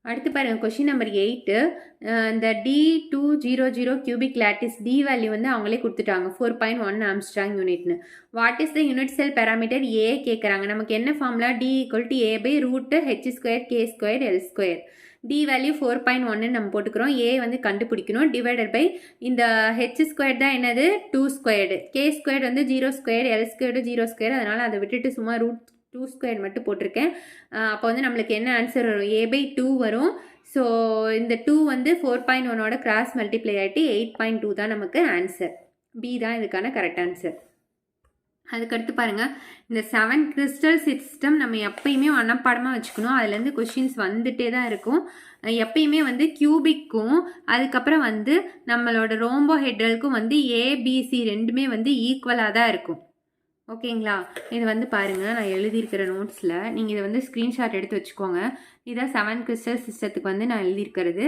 அடுத்து பாருங்கள் question number 8. இந்த D200 cubic lattice D value வந்து அவங்களே கொடுத்துட்டாங்க 4.1 ஆம்ஸ்ட்ராங் யூனிட்னு. What is the unit cell parameter a கேட்குறாங்க. நமக்கு என்ன formula D = A/√h²k²L². D value 4.1 நம்ம போட்டுக்கிறோம். ஏ வந்து கண்டுபிடிக்கணும். டிவைடட் பை இந்த h² தான் என்னது 2², k² வந்து 0², L² 0², அதனால் அதை விட்டுட்டு சும்மா √2² மட்டும் போட்டிருக்கேன். அப்போ வந்து நம்மளுக்கு என்ன ஆன்சர் வரும், A/2 வரும். ஸோ இந்த 2 வந்து 4.1ஓட கிராஸ் மல்டிப்ளை ஆகிட்டு 8.2 தான் நமக்கு ஆன்சர். பி தான் இதுக்கான கரெக்ட் ஆன்சர். அதுக்கடுத்து பாருங்கள், இந்த 7 கிறிஸ்டல் சிஸ்டம் நம்ம எப்பயுமே மனப்பாடமாக வச்சுக்கணும். அதுலேருந்து கொஷின்ஸ் வந்துட்டே தான் இருக்கும். எப்பயுமே வந்து கியூபிக்கும் அதுக்கப்புறம் வந்து நம்மளோட ரோம்போஹெட்ரலுக்கும் வந்து ஏபிசி ரெண்டுமே வந்து ஈக்குவலாக தான் இருக்கும். ஓகேங்களா? இது வந்து பாருங்கள், நான் எழுதியிருக்கிற நோட்ஸில் நீங்கள் இதை வந்து ஸ்க்ரீன்ஷாட் எடுத்து வச்சுக்கோங்க. இதான் 7 கிறிஸ்டல் சிஸ்டத்துக்கு வந்து நான் எழுதியிருக்கிறது.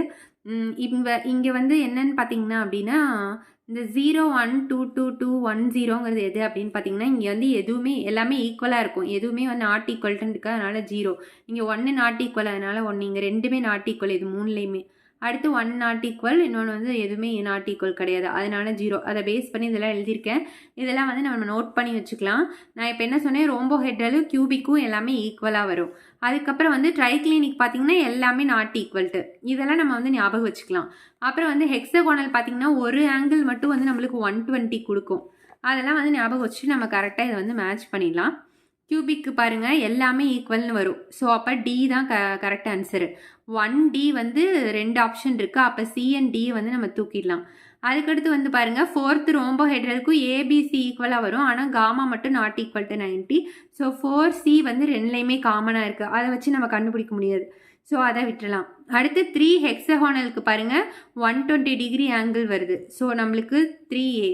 இங்கே வந்து என்னன்னு பார்த்தீங்கன்னா அப்படின்னா, இந்த 0 1 2 2 2 1 0ங்கிறது எது அப்படின்னு பார்த்தீங்கன்னா, இங்கே வந்து எதுவுமே எல்லாமே ஈக்குவலாக இருக்கும். எதுவுமே வந்து நாட் ஈக்குவல்ட்டுன்னு இருக்கா, அதனால் 0. இங்கே 1 நாட் ஈக்குவல், அதனால் 1. இங்கே ரெண்டுமே நாட் ஈக்குவல், இது மூணுலேயுமே. அடுத்து 1 நாட் ஈக்குவல், இன்னொன்று வந்து எதுவுமே நாட் ஈக்குவல் கிடையாது, அதனால 0. அதை பேஸ் பண்ணி இதெல்லாம் எழுதியிருக்கேன். இதெல்லாம் வந்து நம்ம நோட் பண்ணி வச்சுக்கலாம். நான் இப்போ என்ன சொன்னேன், ரோம்போஹெட்ரலும் கியூபிக்கும் எல்லாமே ஈக்குவலாக வரும். அதுக்கப்புறம் வந்து ட்ரைக்ளினிக் பார்த்தீங்கன்னா எல்லாமே நாட் ஈக்குவல்ட்டு, இதெல்லாம் நம்ம வந்து ஞாபகம் வச்சுக்கலாம். அப்புறம் வந்து ஹெக்ஸகோனல் பார்த்தீங்கன்னா ஒரு ஆங்கிள் மட்டும் வந்து நம்மளுக்கு 120 கொடுக்கும். அதெல்லாம் வந்து ஞாபகம் வச்சுட்டு நம்ம கரெக்டாக இதை வந்து மேட்ச் பண்ணிடலாம். கியூபிக்கு பாருங்கள் எல்லாமே ஈக்குவல்னு வரும். ஸோ அப்போ டி தான் கரெக்ட் ஆன்சரு. 1D வந்து 2 ஆப்ஷன் இருக்குது. அப்போ C and D வந்து நம்ம தூக்கிடலாம். அதுக்கடுத்து வந்து பாருங்கள், 4th ரோம்போஹெட்ரலுக்கும் ஏபிசி ஈக்குவலாக வரும். ஆனால் காமா மட்டும் not equal to 90. So 4C வந்து ரெண்டுலேயுமே காமனாக இருக்குது. அதை வச்சு நம்ம கண்டுபிடிக்க முடியாது. ஸோ அதை விட்டுலாம். அடுத்து 3 ஹெக்ஸகோனலுக்கு பாருங்கள் 120 டிகிரி ஆங்கிள் வருது. ஸோ நம்மளுக்கு 3A.